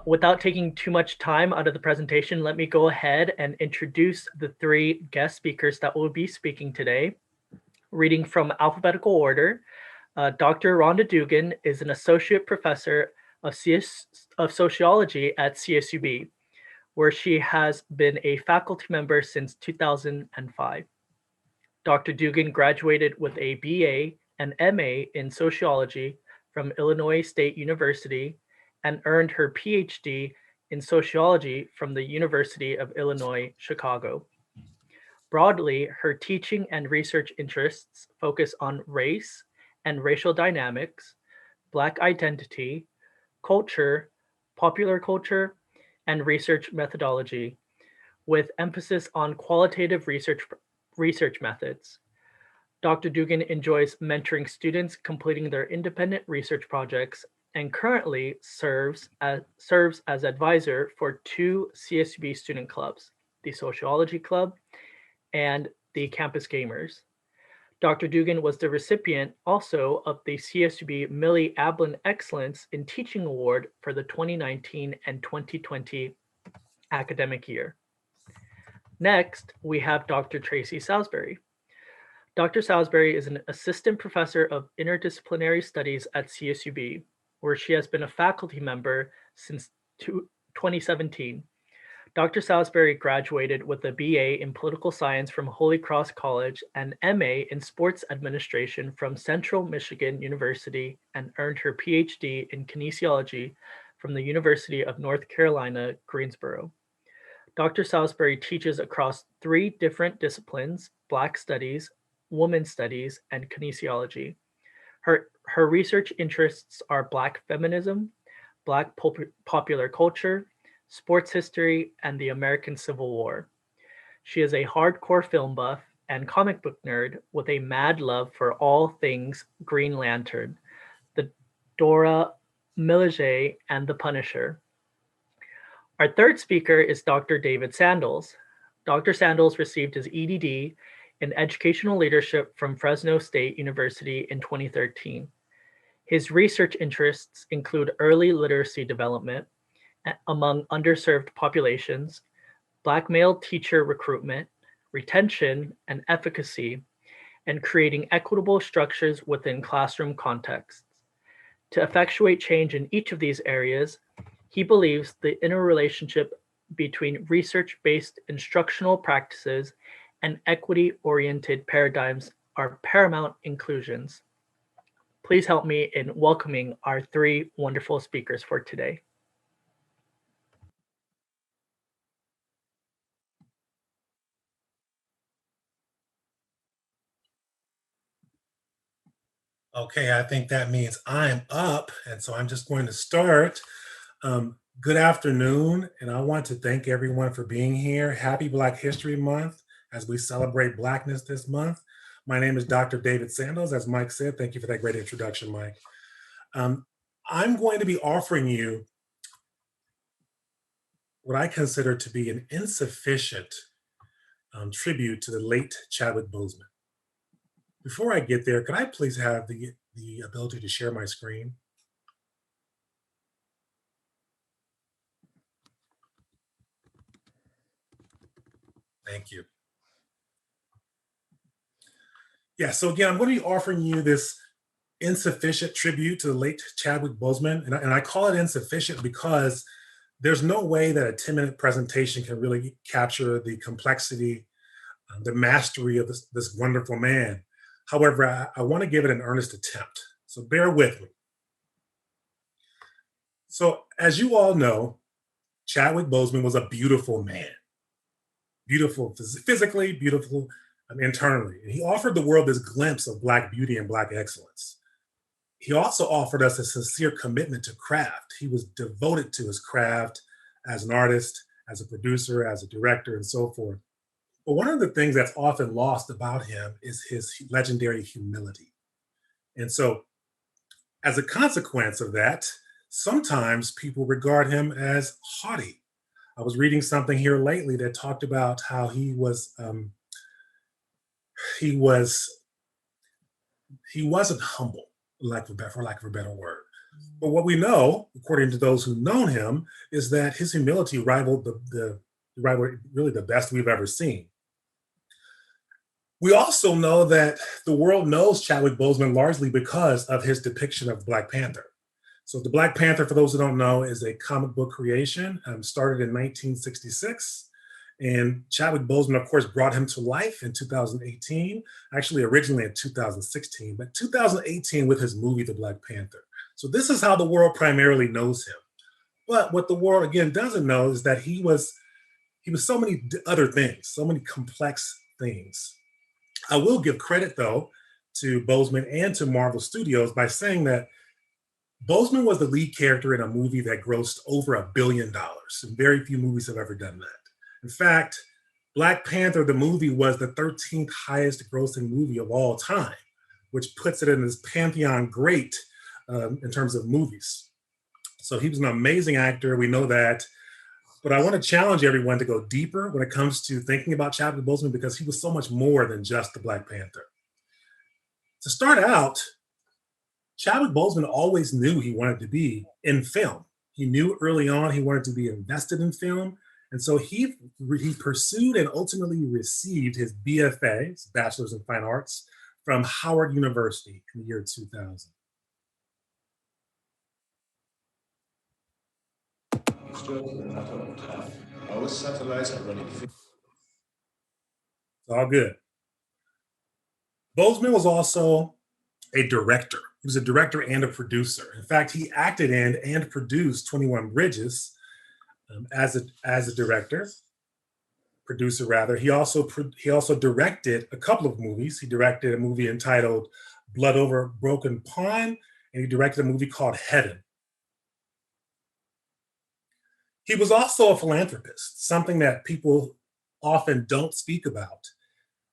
Without taking too much time out of the presentation, let me go ahead and introduce the three guest speakers that will be speaking today. Reading from alphabetical order, Dr. Rhonda Dugan is an associate professor of sociology at CSUB, where she has been a faculty member since 2005. Dr. Dugan graduated with a BA and MA in sociology from Illinois State University and earned her PhD in sociology from the University of Illinois, Chicago. Broadly, her teaching and research interests focus on race and racial dynamics, Black identity, culture, popular culture, and research methodology, with emphasis on qualitative research methods. Dr. Dugan enjoys mentoring students completing their independent research projects and currently serves as advisor for two CSUB student clubs, the Sociology Club and the Campus Gamers. Dr. Dugan was the recipient also of the CSUB Millie Ablin Excellence in Teaching Award for the 2019 and 2020 academic year. Next, we have Dr. Tracy Salisbury. Dr. Salisbury is an assistant professor of interdisciplinary studies at CSUB, where she has been a faculty member since 2017. Dr. Salisbury graduated with a BA in political science from Holy Cross College and MA in sports administration from Central Michigan University and earned her PhD in kinesiology from the University of North Carolina, Greensboro. Dr. Salisbury teaches across three different disciplines: Black Studies, Women's Studies, and kinesiology. Her research interests are Black feminism, Black popular culture, sports history, and the American Civil War. She is a hardcore film buff and comic book nerd with a mad love for all things Green Lantern, the Dora Milaje, and the Punisher. Our third speaker is Dr. David Sandals. Dr. Sandals received his EDD in Educational Leadership from Fresno State University in 2013. His research interests include early literacy development among underserved populations, Black male teacher recruitment, retention, and efficacy, and creating equitable structures within classroom contexts. To effectuate change in each of these areas, he believes the interrelationship between research-based instructional practices and equity-oriented paradigms are paramount inclusions. Please help me in welcoming our three wonderful speakers for today. Okay, I think that means I'm up, and so I'm just going to start. Good afternoon, and I want to thank everyone for being here. Happy Black History Month as we celebrate Blackness this month. My name is Dr. David Sandals, as Mike said. Thank you for that great introduction, Mike. I'm going to be offering you what I consider to be an insufficient tribute to the late Chadwick Boseman. Before I get there, could I please have the ability to share my screen? Thank you. Yeah, so again, I'm going to be offering you this insufficient tribute to the late Chadwick Boseman. And I call it insufficient because there's no way that a 10-minute presentation can really capture the complexity, the mastery of this wonderful man. However, I want to give it an earnest attempt. So bear with me. So as you all know, Chadwick Boseman was a beautiful man. Beautiful physically, beautiful internally. And he offered the world this glimpse of Black beauty and Black excellence. He also offered us a sincere commitment to craft. He was devoted to his craft as an artist, as a producer, as a director, and so forth. But one of the things that's often lost about him is his legendary humility. And so, as a consequence of that, sometimes people regard him as haughty. I was reading something here lately that talked about how he wasn't humble, for lack of a better word. But what we know, according to those who've known him, is that his humility rivaled really the best we've ever seen. We also know that the world knows Chadwick Boseman largely because of his depiction of Black Panther. So the Black Panther, for those who don't know, is a comic book creation, started in 1966. And Chadwick Boseman, of course, brought him to life in 2018, actually originally in 2016, but 2018 with his movie, The Black Panther. So this is how the world primarily knows him. But what the world, again, doesn't know is that he was so many other things, so many complex things. I will give credit, though, to Boseman and to Marvel Studios by saying that Boseman was the lead character in a movie that grossed over $1 billion. And very few movies have ever done that. In fact, Black Panther, the movie, was the 13th highest grossing movie of all time, which puts it in this pantheon great in terms of movies. So he was an amazing actor. We know that. But I want to challenge everyone to go deeper when it comes to thinking about Chadwick Boseman because he was so much more than just the Black Panther. To start out, Chadwick Boseman always knew he wanted to be in film. He knew early on he wanted to be invested in film. And so he pursued and ultimately received his BFA, his Bachelor's in Fine Arts, from Howard University in the year 2000. Our satellites are running. It's all good. Boseman was also a director. He was a director and a producer. In fact, he acted in and produced 21 Bridges as a producer rather. He also directed a couple of movies. He directed a movie entitled Blood Over a Broken Pond, and he directed a movie called Heaven. He was also a philanthropist, something that people often don't speak about.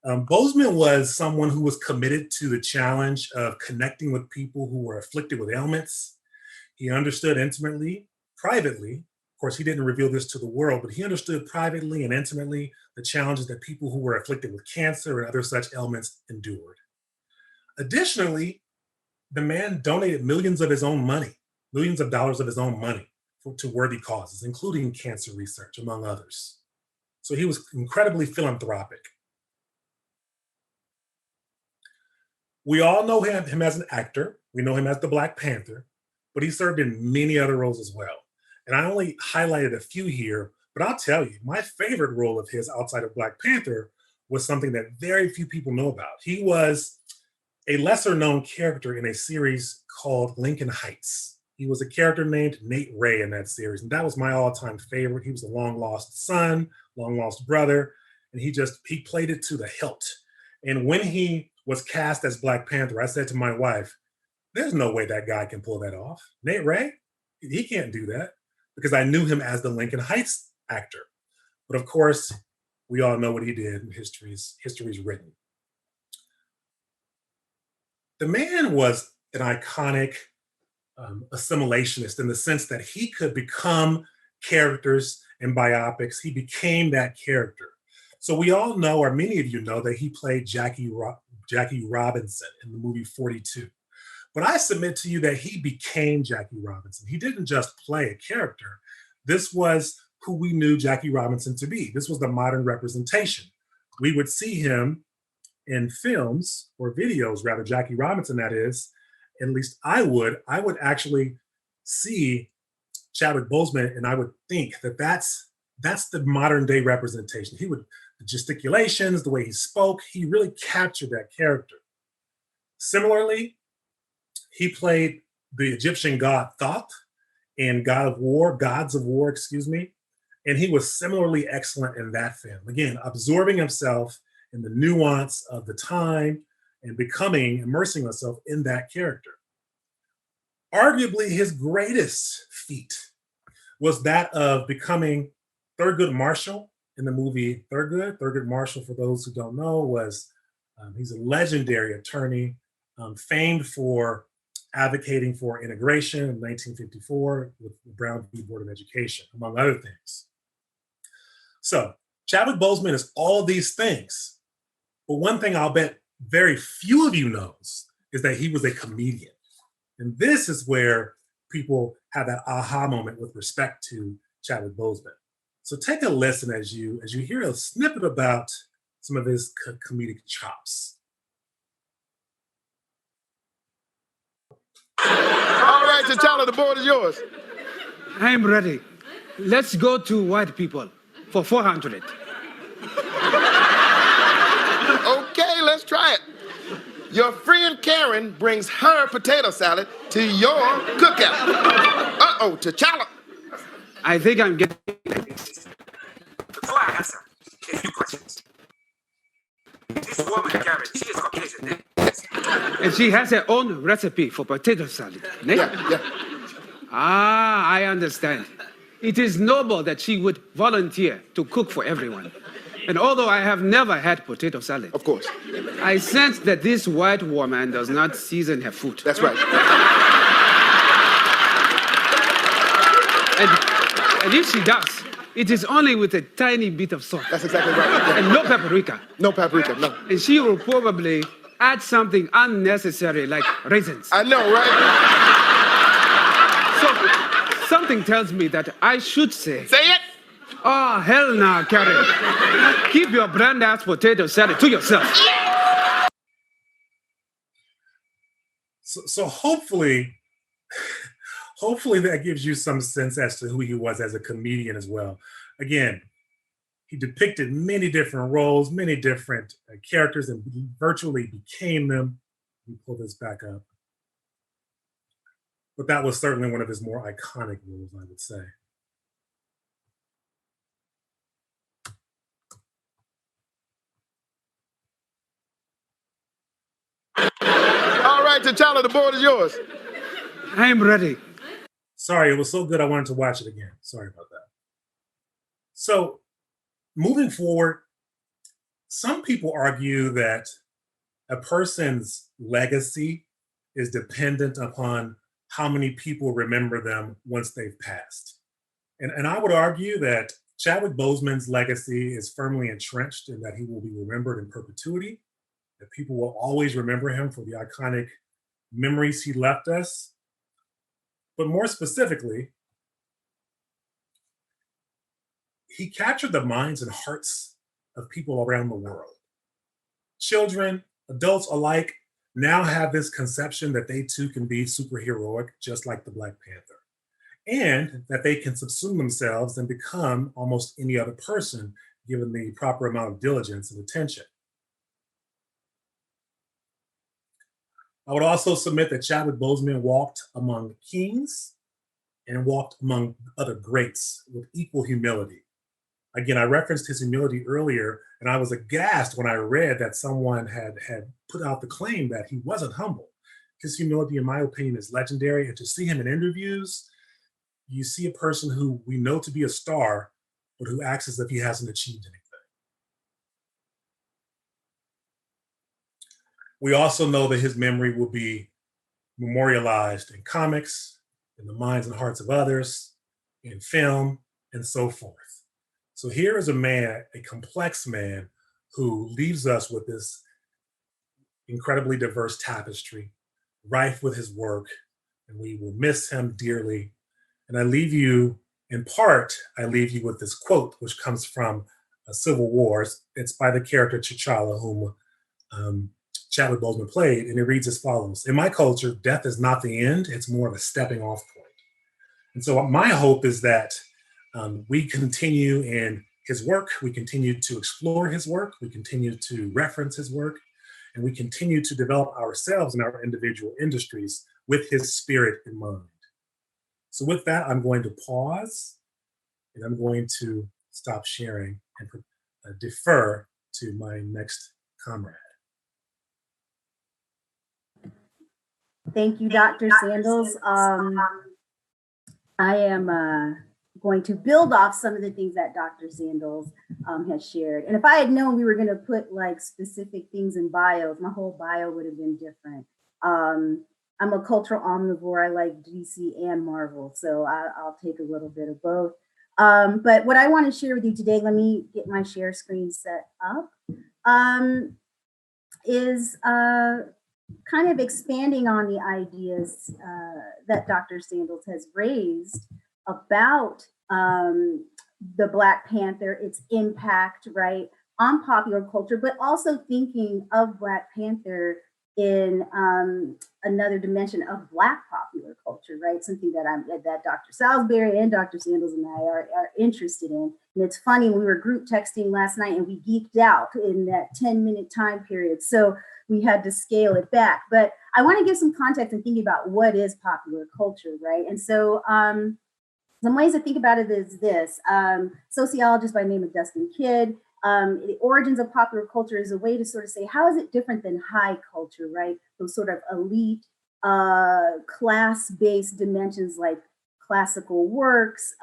Boseman was someone who was committed to the challenge of connecting with people who were afflicted with ailments. He understood intimately, privately, of course, he didn't reveal this to the world, but he understood privately and intimately the challenges that people who were afflicted with cancer and other such ailments endured. Additionally, the man donated millions of dollars of his own money to worthy causes, including cancer research, among others. So he was incredibly philanthropic. We all know him as an actor. We know him as the Black Panther, but he served in many other roles as well. And I only highlighted a few here, but I'll tell you, my favorite role of his outside of Black Panther was something that very few people know about. He was a lesser known character in a series called Lincoln Heights. He was a character named Nate Ray in that series, and that was my all-time favorite. He was a long lost son, long lost brother, and he played it to the hilt. And when he was cast as Black Panther, I said to my wife, there's no way that guy can pull that off. Nate Ray, he can't do that, because I knew him as the Lincoln Heights actor. But of course, we all know what he did, and history's written. The man was an iconic assimilationist in the sense that he could become characters in biopics. He became that character. So we all know, or many of you know, that he played Jackie Robinson in the movie 42. But I submit to you that he became Jackie Robinson. He didn't just play a character. This was who we knew Jackie Robinson to be. This was the modern representation. We would see him in films or videos, rather, Jackie Robinson, that is. At least I would actually see Chadwick Boseman, and I would think that that's the modern day representation. The gesticulations, the way he spoke, he really captured that character. Similarly, he played the Egyptian god Thoth in Gods of War, and he was similarly excellent in that film. Again, absorbing himself in the nuance of the time and immersing himself in that character. Arguably, his greatest feat was that of becoming Thurgood Marshall in the movie Thurgood. Thurgood Marshall, for those who don't know, he's a legendary attorney, famed for advocating for integration in 1954 with the Brown v. Board of Education, among other things. So Chadwick Boseman is all of these things. But one thing I'll bet very few of you knows is that he was a comedian. And this is where people have that aha moment with respect to Chadwick Boseman. So take a listen as you hear a snippet about some of his comedic chops. All right, T'Challa, the board is yours. I'm ready. Let's go to white people for 400. Okay, let's try it. Your friend Karen brings her potato salad to your cookout. Uh-oh, T'Challa. I think I'm getting... Before I answer a few questions, this woman, Karen, she is Caucasian. And she has her own recipe for potato salad. Yeah. Ah, I understand. It is noble that she would volunteer to cook for everyone. And although I have never had potato salad, Of course. I sense that this white woman does not season her food. That's right. And if she does, it is only with a tiny bit of salt. That's exactly right. Yeah. And no paprika. No paprika, no. And she will probably add something unnecessary like raisins. I know, right? So something tells me that I should say, Say it. oh, hell nah, Karen. Keep your brand-ass potato salad to yourself. So hopefully that gives you some sense as to who he was as a comedian as well. Again, he depicted many different roles, many different characters, and virtually became them. Let me pull this back up. But that was certainly one of his more iconic roles, I would say. All right, T'Challa, the board is yours. I'm ready. Sorry, it was so good I wanted to watch it again. Sorry about that. So, moving forward, some people argue that a person's legacy is dependent upon how many people remember them once they've passed. And I would argue that Chadwick Boseman's legacy is firmly entrenched in that he will be remembered in perpetuity, that people will always remember him for the iconic memories he left us. But more specifically, he captured the minds and hearts of people around the world. Children, adults alike now have this conception that they too can be superheroic, just like the Black Panther, and that they can subsume themselves and become almost any other person given the proper amount of diligence and attention. I would also submit that Chadwick Boseman walked among kings and walked among other greats with equal humility. Again, I referenced his humility earlier, and I was aghast when I read that someone had put out the claim that he wasn't humble. His humility, in my opinion, is legendary, and to see him in interviews, you see a person who we know to be a star, but who acts as if he hasn't achieved anything. We also know that his memory will be memorialized in comics, in the minds and hearts of others, in film, and so forth. So here is a man, a complex man, who leaves us with this incredibly diverse tapestry, rife with his work, and we will miss him dearly. And I leave you with this quote, which comes from Civil Wars. It's by the character T'Challa, whom Chadwick Boseman played, and it reads as follows: in my culture, death is not the end, it's more of a stepping off point. And so my hope is that we continue in his work, we continue to explore his work, we continue to reference his work, and we continue to develop ourselves in our individual industries with his spirit in mind. So with that, I'm going to pause, and I'm going to stop sharing and defer to my next comrade. Thank you, Dr. Sandals. I am going to build off some of the things that Dr. Sandals has shared. And if I had known we were going to put like specific things in bios, my whole bio would have been different. I'm a cultural omnivore. I like DC and Marvel, so I'll take a little bit of both. But what I want to share with you today, let me get my share screen set up, is kind of expanding on the ideas that Dr. Sandals has raised about the Black Panther, its impact, right, on popular culture, but also thinking of Black Panther in another dimension of Black popular culture, right? Something that Dr. Salisbury and Dr. Sandals and I are interested in. And it's funny, we were group texting last night and we geeked out in that 10-minute time period. So we had to scale it back. But I want to give some context and thinking about what is popular culture, right? And so some ways to think about it is this. Sociologist by the name of Dustin Kidd, the origins of popular culture is a way to sort of say, how is it different than high culture, right? Those sort of elite, class-based dimensions like classical works,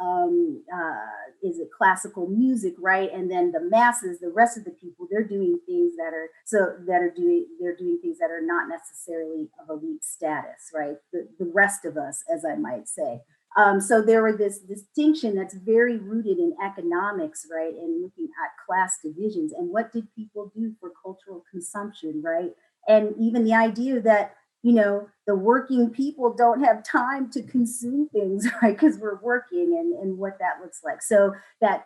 is it classical music, right? And then the masses, the rest of the people, they're doing things they're doing things that are not necessarily of elite status, right? The rest of us, as I might say. So there were this distinction that's very rooted in economics, right? And looking at class divisions and what did people do for cultural consumption, right? And even the idea that, you know, the working people don't have time to consume things, right? Because we're working and what that looks like. So that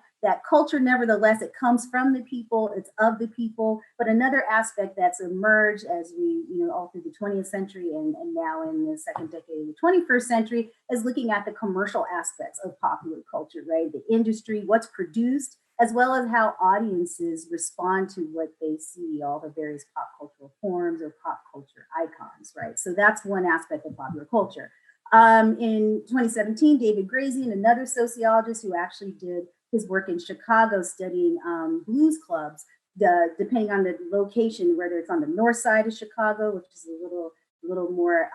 culture, nevertheless, it comes from the people, it's of the people. But another aspect that's emerged as we, you know, all through the 20th century and now in the second decade of the 21st century is looking at the commercial aspects of popular culture, right? The industry, what's produced, as well as how audiences respond to what they see, all the various pop cultural forms or pop culture icons, right? So that's one aspect of popular culture. In 2017, David Grazian, another sociologist who actually did his work in Chicago studying blues clubs, depending on the location, whether it's on the north side of Chicago, which is a little more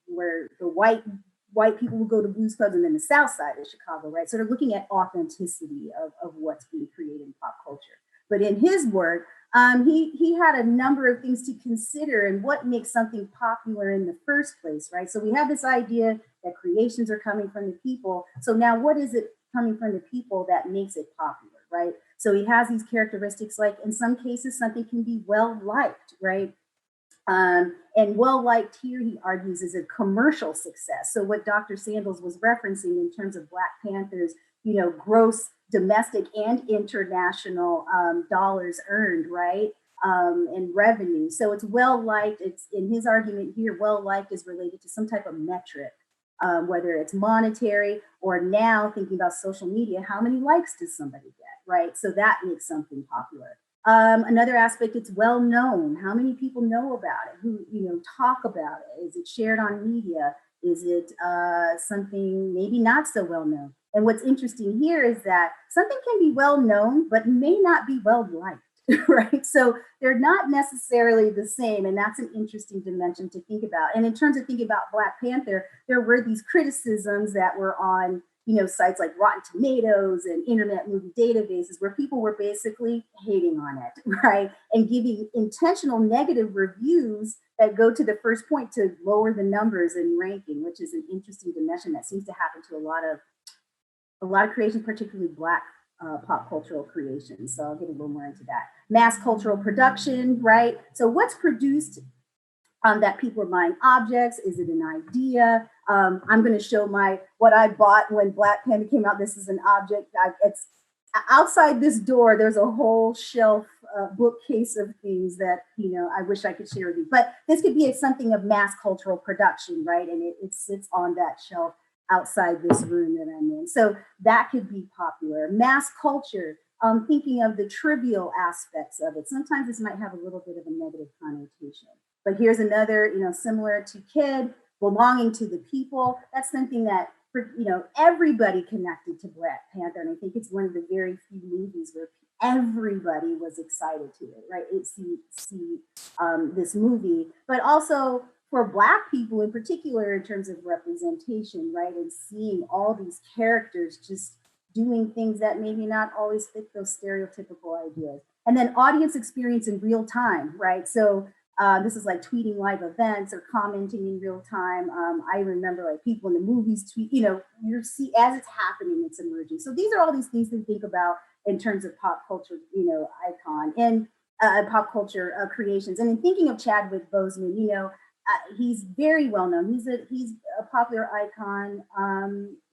where the white people will go to blues clubs, and then the south side of Chicago, right? Sort of looking at authenticity of what's being created in pop culture. But in his work, he had a number of things to consider and what makes something popular in the first place, right? So we have this idea that creations are coming from the people. So now what is it coming from the people that makes it popular, right? So he has these characteristics, like in some cases, something can be well-liked, right? And well-liked here, he argues, is a commercial success. So what Dr. Sandals was referencing in terms of Black Panther's, you know, gross domestic and international dollars earned, right? And revenue. So it's well-liked. It's in his argument here, well-liked is related to some type of metric, whether it's monetary or now thinking about social media, how many likes does somebody get, right? So that makes something popular. Another aspect, it's well known. How many people know about it? Who, you know, talk about it? Is it shared on media? Is it something maybe not so well known? And what's interesting here is that something can be well known, but may not be well liked, right? So they're not necessarily the same. And that's an interesting dimension to think about. And in terms of thinking about Black Panther, there were these criticisms that were on, you know, sites like Rotten Tomatoes and Internet Movie Databases, where people were basically hating on it, right? And giving intentional negative reviews that go to the first point to lower the numbers in ranking, which is an interesting dimension that seems to happen to a lot of creations, particularly Black pop cultural creations. So I'll get a little more into that. Mass cultural production, right? So what's produced that people are buying objects? Is it an idea? I'm going to show what I bought when Black Panther came out. This is an object. It's outside this door. There's a whole shelf, bookcase of things that, you know, I wish I could share with you. But this could be something of mass cultural production, right? And it sits on that shelf outside this room that I'm in. So that could be popular. Mass culture, thinking of the trivial aspects of it. Sometimes this might have a little bit of a negative connotation. But here's another, you know, similar to Kid, belonging to the people. That's something that, you know, everybody connected to Black Panther. And I think it's one of the very few movies where everybody was excited to it, right? See this movie, but also for Black people in particular, in terms of representation, right? And seeing all these characters just doing things that maybe not always fit those stereotypical ideas. And then audience experience in real time, right? So this is like tweeting live events or commenting in real time. I remember like people in the movies tweet, you know, you see as it's happening, it's emerging. So these are all these things to think about in terms of pop culture, you know, icon. And pop culture creations. And in thinking of Chadwick Boseman, you know, he's very well known. He's a popular icon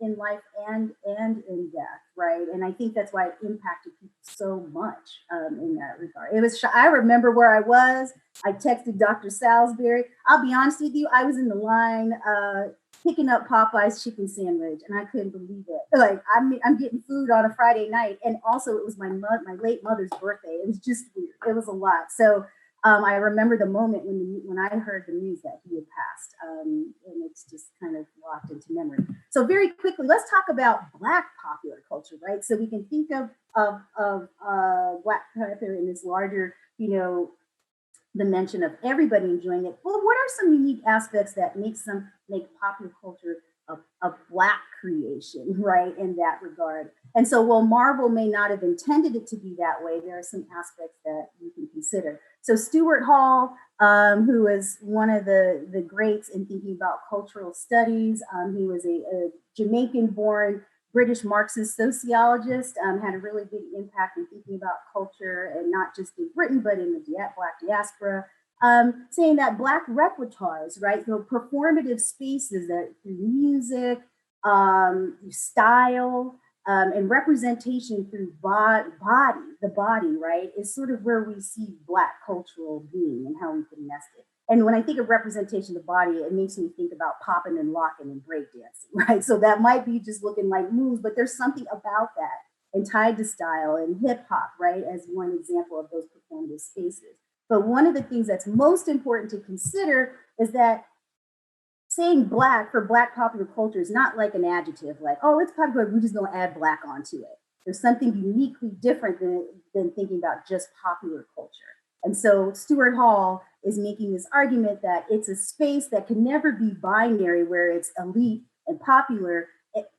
in life and in death, right? And I think that's why it impacted people so much in that regard. It was. I remember where I was. I texted Dr. Salisbury. I'll be honest with you. I was in the line picking up Popeye's chicken sandwich, and I couldn't believe it. Like I'm getting food on a Friday night, and also it was my late mother's birthday. It was just weird. It was a lot. So. I remember the moment when I heard the news that he had passed, and it's just kind of locked into memory. So very quickly, let's talk about Black popular culture, right? So we can think of Black Panther in this larger, you know, dimension of everybody enjoying it. Well, what are some unique aspects that make popular culture a Black creation, right, in that regard? And so while Marvel may not have intended it to be that way, there are some aspects that you can consider. So Stuart Hall, who was one of the greats in thinking about cultural studies, he was a Jamaican-born British Marxist sociologist, had a really big impact in thinking about culture, and not just in Britain, but in the Black diaspora. Saying that Black repertoires, right, so performative spaces that through music, style, and representation through the body, right, is sort of where we see Black cultural being and how we can nest it. And when I think of representation of the body, it makes me think about popping and locking and breakdancing, right? So that might be just looking like moves, but there's something about that, and tied to style and hip hop, right, as one example of those performative spaces. But one of the things that's most important to consider is that saying Black for Black popular culture is not like an adjective, like, oh, it's popular, we just don't add Black onto it. There's something uniquely different than thinking about just popular culture. And so Stuart Hall is making this argument that it's a space that can never be binary, where it's elite and popular,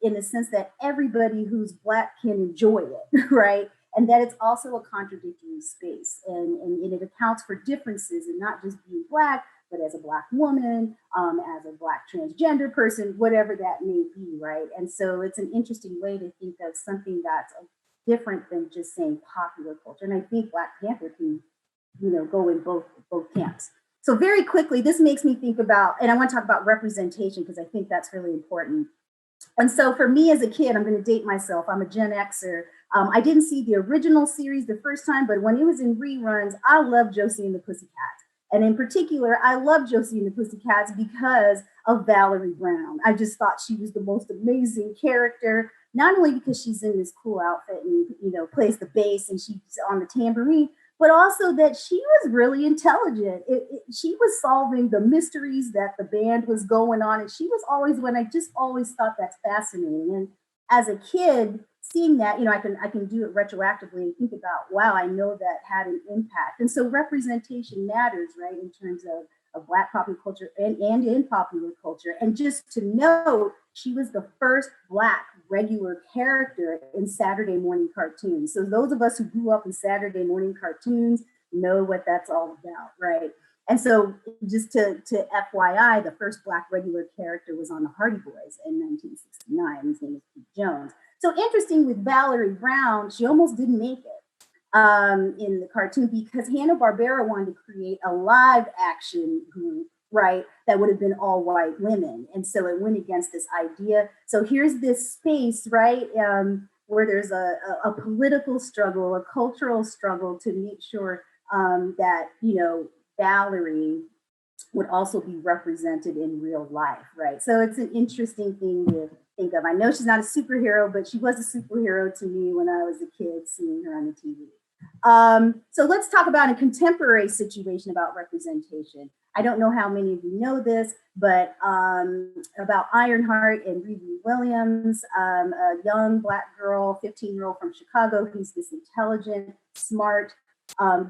in the sense that everybody who's Black can enjoy it, right? And that it's also a contradictory space, and it accounts for differences, and not just being Black, but as a Black woman, as a Black transgender person, whatever that may be, right? And so it's an interesting way to think of something that's different than just saying popular culture. And I think Black Panther can, you know, go in both camps. So very quickly, this makes me think about, and I want to talk about representation, because I think that's really important. And so for me as a kid, I'm going to date myself, I'm a Gen Xer. I didn't see the original series the first time, but when it was in reruns, I loved Josie and the Pussycats. And in particular, I loved Josie and the Pussycats because of Valerie Brown. I just thought she was the most amazing character, not only because she's in this cool outfit and, you know, plays the bass and she's on the tambourine, but also that she was really intelligent. She was solving the mysteries that the band was going on. And she was always I just always thought that's fascinating. And as a kid, seeing that, you know, I can do it retroactively and think about, wow, I know that had an impact. And so representation matters, right, in terms of Black popular culture and in popular culture. And just to note, she was the first Black regular character in Saturday morning cartoons. So those of us who grew up in Saturday morning cartoons know what that's all about, right? And so just to FYI, the first Black regular character was on the Hardy Boys in 1969. His name is Pete Jones. So interesting with Valerie Brown, she almost didn't make it in the cartoon because Hanna-Barbera wanted to create a live action group, right, that would have been all white women. And so it went against this idea. So here's this space, right, where there's a political struggle, a cultural struggle to make sure that, you know, Valerie would also be represented in real life, right? So it's an interesting thing to think of. I know she's not a superhero, but she was a superhero to me when I was a kid seeing her on the TV. So let's talk about a contemporary situation about representation. I don't know how many of you know this, but about Ironheart and Riri Williams, a young Black girl, 15-year-old from Chicago, who's this intelligent, smart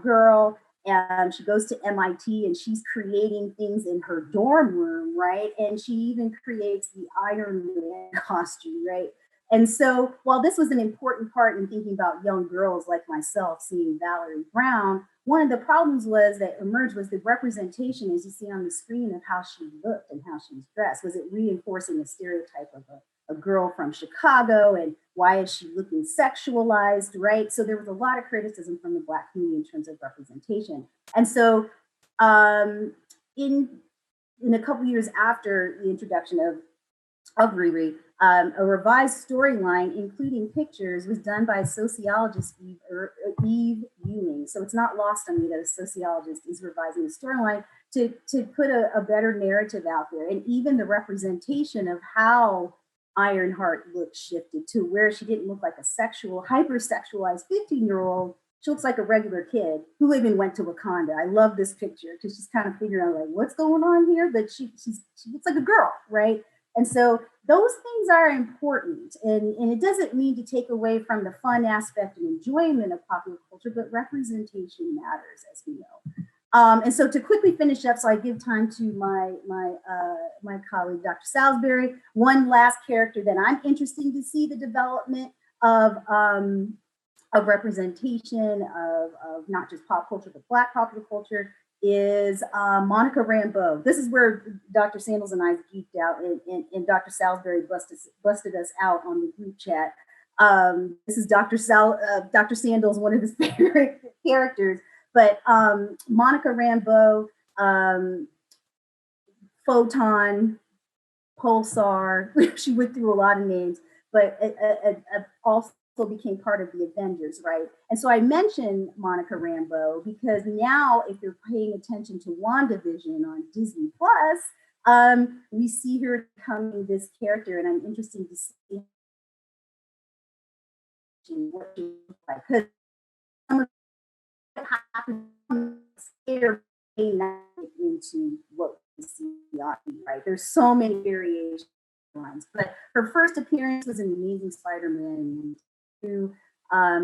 girl. And she goes to MIT and she's creating things in her dorm room, right? And she even creates the Iron Man costume, right? And so while this was an important part in thinking about young girls like myself seeing Valerie Brown, one of the problems that emerged was the representation, as you see on the screen, of how she looked and how she was dressed. Was it reinforcing a stereotype of a girl from Chicago, and why is she looking sexualized, right? So there was a lot of criticism from the Black community in terms of representation. And so in a couple years after the introduction of Riri, a revised storyline, including pictures, was done by sociologist Eve Ewing. So it's not lost on me that a sociologist is revising the storyline to put a better narrative out there. And even the representation of how Ironheart looked shifted to where she didn't look like a hypersexualized 15-year-old. She looks like a regular kid who even went to Wakanda. I love this picture because she's kind of figuring out, like, what's going on here? But she looks like a girl, right? And so those things are important. And it doesn't mean to take away from the fun aspect and enjoyment of popular culture, but representation matters, as we know. And so to quickly finish up, so I give time to my colleague, Dr. Salisbury, one last character that I'm interested to see the development of representation of not just pop culture, but Black popular culture is Monica Rambeau. This is where Dr. Sandals and I geeked out, and Dr. Salisbury busted us out on the group chat. This is Dr. Sandals, one of his favorite characters. But Monica Rambeau, Photon, Pulsar, she went through a lot of names, but also became part of the Avengers, right? And so I mentioned Monica Rambeau because now, if you're paying attention to WandaVision on Disney Plus, we see her becoming this character, and I'm interested to see what she looks like. Because into what we see on, right? There's so many variations, but her first appearance was in Amazing Spider-Man 2.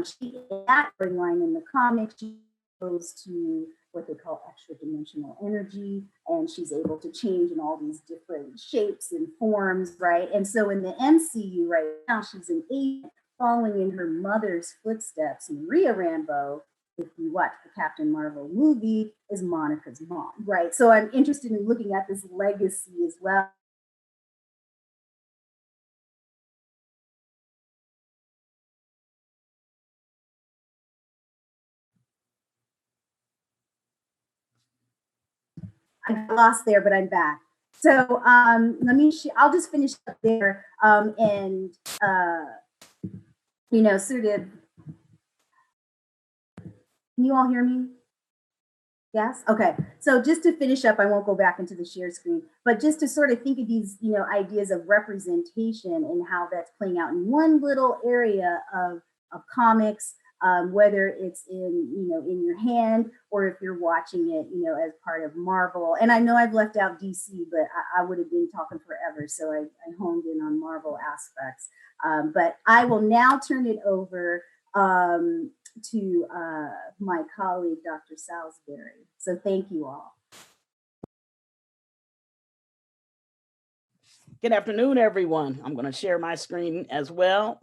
She that line in the comics, she goes to what they call extra dimensional energy, and she's able to change in all these different shapes and forms, right? And so in the MCU right now, she's an agent following in her mother's footsteps. And Rhea Rambeau, if you watch the Captain Marvel movie, is Monica's mom, right? So I'm interested in looking at this legacy as well. I lost there, but I'm back. So I'll just finish up there and sort of. Can you all hear me? Yes? Okay. So just to finish up, I won't go back into the share screen, but just to sort of think of these, ideas of representation and how that's playing out in one little area of comics, whether it's in your hand or if you're watching it, as part of Marvel. And I know I've left out DC, but I would have been talking forever. So I honed in on Marvel aspects. But I will now turn it over to my colleague, Dr. Salisbury. So thank you all. Good afternoon, everyone. I'm going to share my screen as well.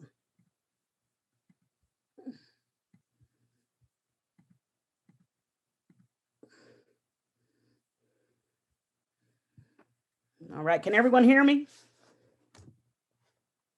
All right, can everyone hear me?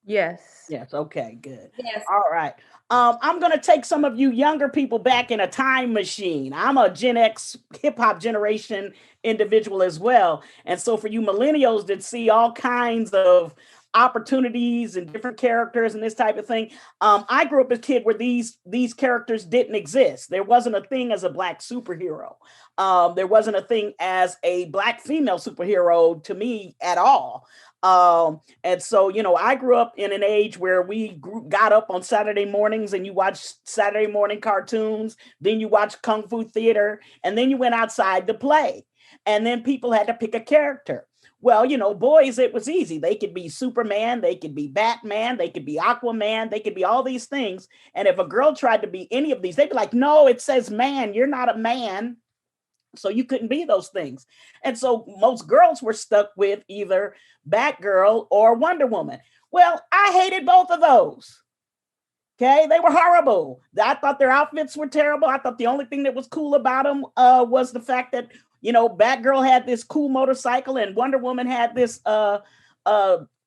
Yes. Yes, okay, good. Yes. All right. I'm going to take some of you younger people back in a time machine. I'm a Gen X hip hop generation individual as well. And so for you millennials that see all kinds of opportunities and different characters and this type of thing, I grew up as a kid where these characters didn't exist. There wasn't a thing as a Black superhero. There wasn't a thing as a Black female superhero to me at all. And so, I grew up in an age where we got up on Saturday mornings and you watched Saturday morning cartoons, then you watched Kung Fu theater, and then you went outside to play. And then people had to pick a character. Well, boys, it was easy. They could be Superman, they could be Batman, they could be Aquaman, they could be all these things. And if a girl tried to be any of these, they'd be like, no, it says man, you're not a man. So you couldn't be those things. And so most girls were stuck with either Batgirl or Wonder Woman. Well, I hated both of those. Okay, they were horrible. I thought their outfits were terrible. I thought the only thing that was cool about them was the fact that, you know, Batgirl had this cool motorcycle and Wonder Woman had this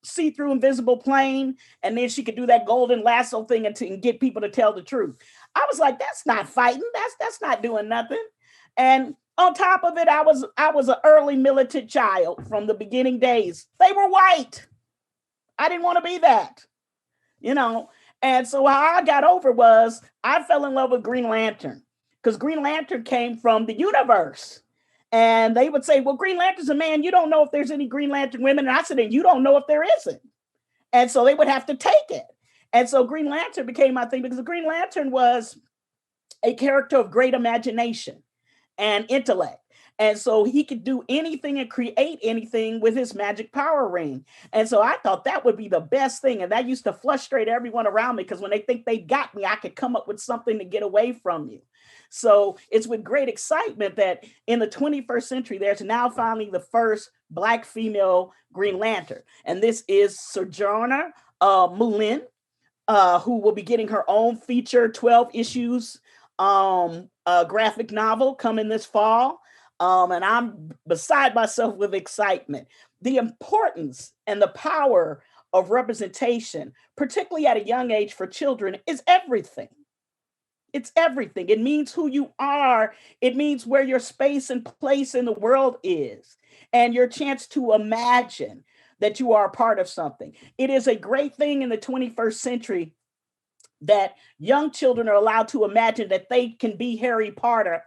see-through invisible plane, and then she could do that golden lasso thing and get people to tell the truth. I was like, that's not fighting. That's not doing nothing. And on top of it, I was an early militant child from the beginning days. They were white. I didn't want to be that, you know. And so how I got over was I fell in love with Green Lantern because Green Lantern came from the universe. And they would say, well, Green Lantern's a man. You don't know if there's any Green Lantern women. And I said, and you don't know if there isn't. And so they would have to take it. And so Green Lantern became my thing because the Green Lantern was a character of great imagination and intellect. And so he could do anything and create anything with his magic power ring. And so I thought that would be the best thing. And that used to frustrate everyone around me because when they think they got me, I could come up with something to get away from you. So it's with great excitement that in the 21st century, there's now finally the first Black female Green Lantern. And this is Sojourner Mullen, who will be getting her own feature 12 issues graphic novel coming this fall. And I'm beside myself with excitement. The importance and the power of representation, particularly at a young age for children, is everything. It's everything. It means who you are. It means where your space and place in the world is, and your chance to imagine that you are a part of something. It is a great thing in the 21st century that young children are allowed to imagine that they can be Harry Potter,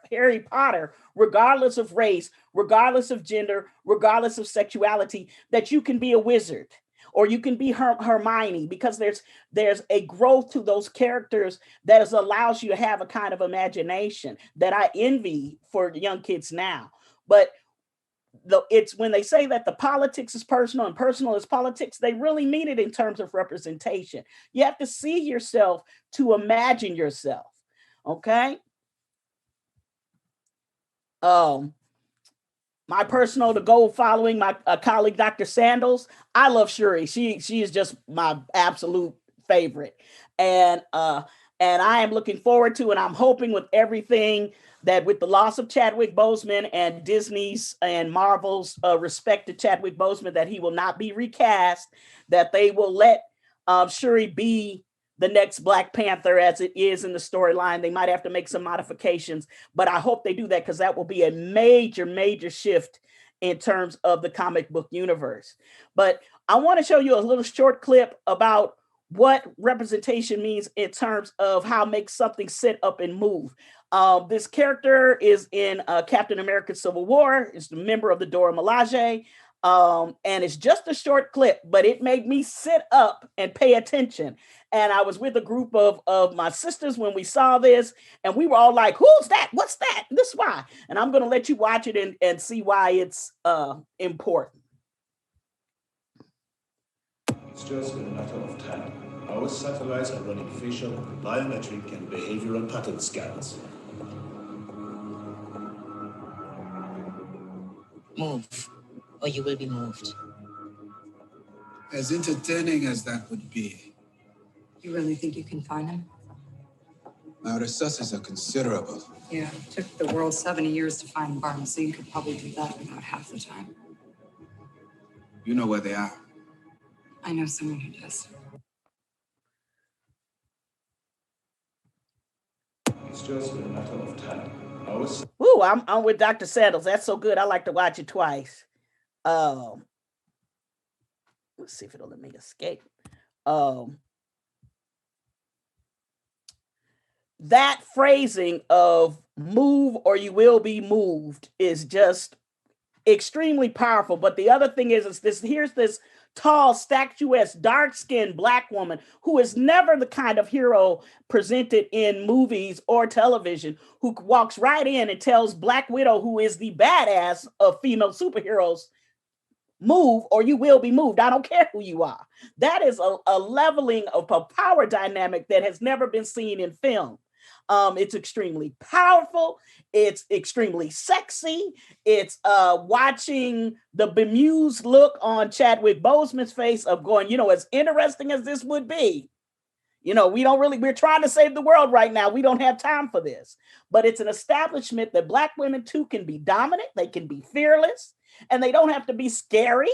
regardless of race, regardless of gender, regardless of sexuality, that you can be a wizard or you can be Hermione, because there's a growth to those characters that allows you to have a kind of imagination that I envy for young kids now. But it's when they say that the politics is personal and personal is politics, they really mean it in terms of representation. You have to see yourself to imagine yourself. Okay. My personal to go following my colleague, Dr. Sandals. I love Shuri. She is just my absolute favorite. And I am looking forward to, and I'm hoping with everything that with the loss of Chadwick Boseman and Disney's and Marvel's respect to Chadwick Boseman, that he will not be recast, that they will let Shuri be the next Black Panther as it is in the storyline. They might have to make some modifications, but I hope they do that because that will be a major, major shift in terms of the comic book universe. But I want to show you a little short clip about what representation means in terms of how make something sit up and move. This character is in Captain America Civil War. It's the member of the Dora Milaje. And it's just a short clip, but it made me sit up and pay attention. And I was with a group of my sisters when we saw this, and we were all like, who's that? What's that? This is why. And I'm going to let you watch it and see why it's important. It's just a matter of time. Our satellites are running facial, biometric, and behavioral pattern scans. Move, or you will be moved. As entertaining as that would be. You really think you can find him? My resources are considerable. Yeah, it took the world 70 years to find Barnes, so you could probably do that in about half the time. You know where they are. I know someone who does. It's just a matter of time. Ooh, I'm with Dr. Sandals. That's so good. I like to watch it twice. Let's see if it'll let me escape. That phrasing of move or you will be moved is just extremely powerful. But the other thing is here's this tall, statuesque, dark-skinned Black woman who is never the kind of hero presented in movies or television, who walks right in and tells Black Widow, who is the badass of female superheroes, move or you will be moved. I don't care who you are. That is a leveling of a power dynamic that has never been seen in film. It's extremely powerful. It's extremely sexy. It's watching the bemused look on Chadwick Boseman's face of going, as interesting as this would be, You know, we're trying to save the world right now. We don't have time for this. But it's an establishment that Black women too can be dominant, they can be fearless, and they don't have to be scary.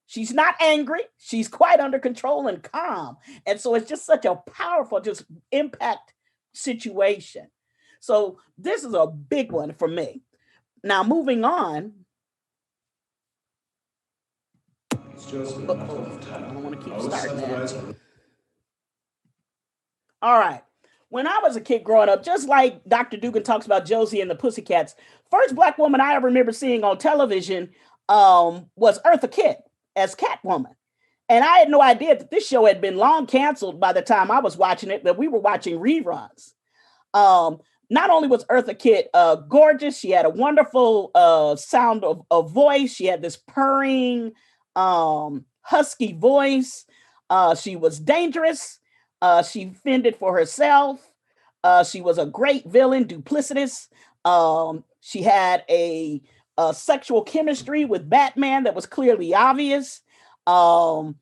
She's not angry. She's quite under control and calm. And so it's just such a powerful, just impact situation. So this is a big one for me. Now, moving on. It's just a matter of time. I don't want to keep starting that. All right. When I was a kid growing up, just like Dr. Dugan talks about Josie and the Pussycats, first Black woman I ever remember seeing on television was Eartha Kitt as Catwoman. And I had no idea that this show had been long canceled by the time I was watching it, that we were watching reruns. Not only was Eartha Kitt gorgeous, she had a wonderful sound of voice. She had this purring, husky voice. She was dangerous. She fended for herself. She was a great villain, duplicitous. She had a sexual chemistry with Batman that was clearly obvious. You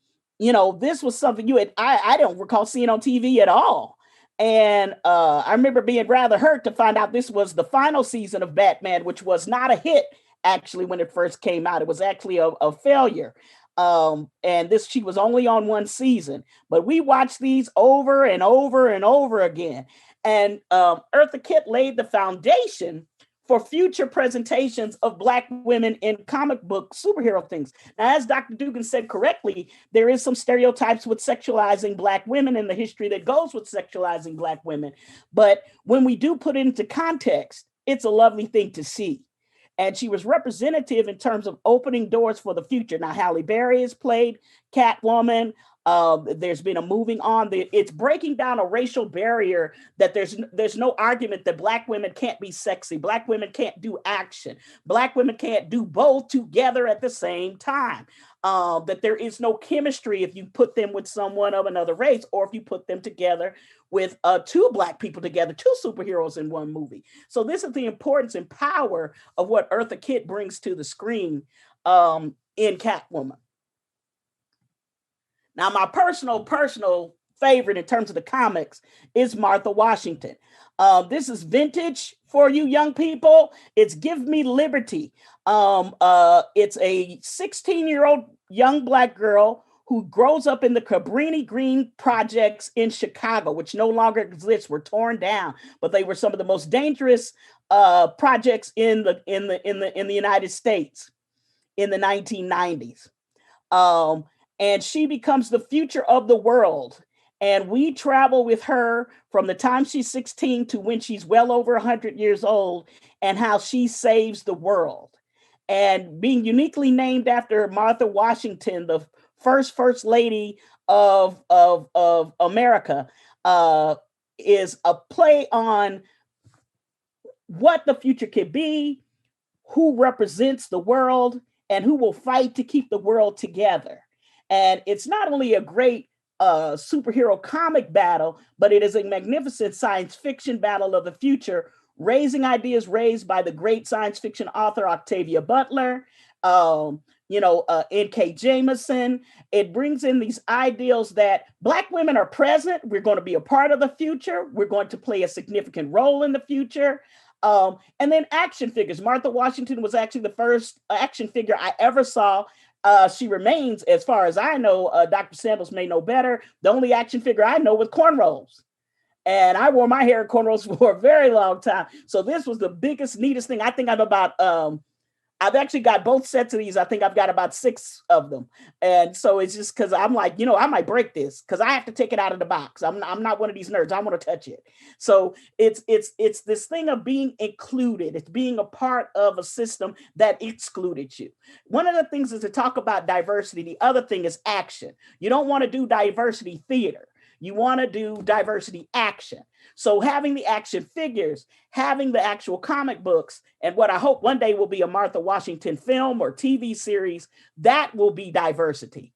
know, this was something I don't recall seeing on TV at all. And I remember being rather hurt to find out this was the final season of Batman, which was not a hit, actually, when it first came out. It was actually a failure. And she was only on one season, but we watched these over and over and over again. And Eartha Kitt laid the foundation for future presentations of Black women in comic book superhero things. Now, as Dr. Dugan said correctly, there is some stereotypes with sexualizing Black women in the history that goes with sexualizing Black women. But when we do put it into context, it's a lovely thing to see. And she was representative in terms of opening doors for the future. Now, Halle Berry has played Catwoman. There's been a moving on. It's breaking down a racial barrier that there's no argument that Black women can't be sexy. Black women can't do action. Black women can't do both together at the same time. That there is no chemistry if you put them with someone of another race, or if you put them together with two Black people together, two superheroes in one movie. So this is the importance and power of what Eartha Kitt brings to the screen in Catwoman. Now, my personal favorite in terms of the comics is Martha Washington. This is vintage for you young people. It's Give Me Liberty. It's a 16-year-old young Black girl who grows up in the Cabrini Green projects in Chicago, which no longer exist, were torn down, but they were some of the most dangerous projects in the United States in the 1990s. And she becomes the future of the world. And we travel with her from the time she's 16 to when she's well over 100 years old, and how she saves the world. And being uniquely named after Martha Washington, the first lady of America, is a play on what the future could be, who represents the world, and who will fight to keep the world together. And it's not only a great superhero comic battle, but it is a magnificent science fiction battle of the future, raising ideas raised by the great science fiction author Octavia Butler, N.K. Jemisin. It brings in these ideals that Black women are present. We're going to be a part of the future. We're going to play a significant role in the future. And then action figures. Martha Washington was actually the first action figure I ever saw. She remains, as far as I know, Dr. Sandals may know better, the only action figure I know with cornrows. And I wore my hair in cornrows for a very long time. So this was the biggest, neatest thing. I think I've actually got both sets of these. I think I've got about 6 of them. And so it's just because I'm like, I might break this because I have to take it out of the box. I'm not one of these nerds. I want to touch it. So it's this thing of being included. It's being a part of a system that excluded you. One of the things is to talk about diversity. The other thing is action. You don't want to do diversity theater. You want to do diversity action. So having the action figures, having the actual comic books, and what I hope one day will be a Martha Washington film or TV series, that will be diversity.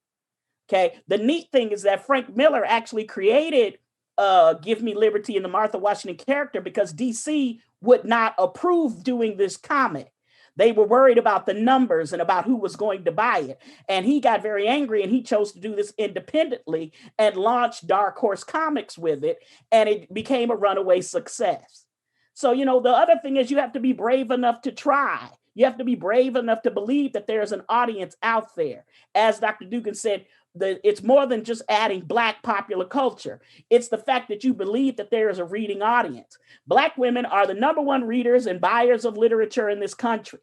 Okay. The neat thing is that Frank Miller actually created Give Me Liberty in the Martha Washington character because DC would not approve doing this comic. They were worried about the numbers and about who was going to buy it. And he got very angry and he chose to do this independently and launched Dark Horse Comics with it. And it became a runaway success. So, you know, the other thing is you have to be brave enough to try. You have to be brave enough to believe that there's an audience out there. As Dr. Dugan said, it's more than just adding Black popular culture. It's the fact that you believe that there is a reading audience. Black women are the #1 readers and buyers of literature in this country,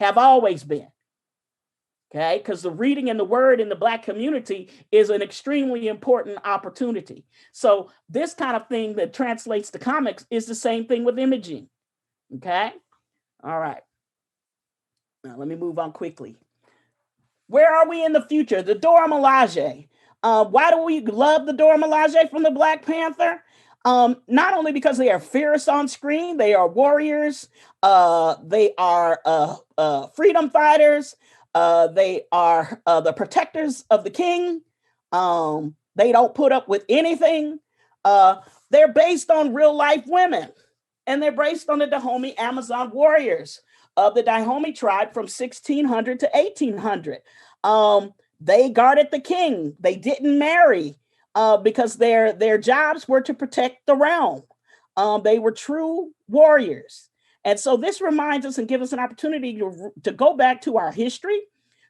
have always been. Okay, because the reading and the word in the Black community is an extremely important opportunity. So this kind of thing that translates to comics is the same thing with imaging. Okay, all right. Now let me move on quickly. Where are we in the future? The Dora Milaje. Why do we love the Dora Milaje from the Black Panther? Not only because they are fierce on screen, they are warriors. They are freedom fighters. They are the protectors of the king. They don't put up with anything. They're based on real life women, and they're based on the Dahomey Amazon warriors of the Dahomey tribe from 1600 to 1800. They guarded the king. They didn't marry because their jobs were to protect the realm. They were true warriors. And so this reminds us and gives us an opportunity to go back to our history,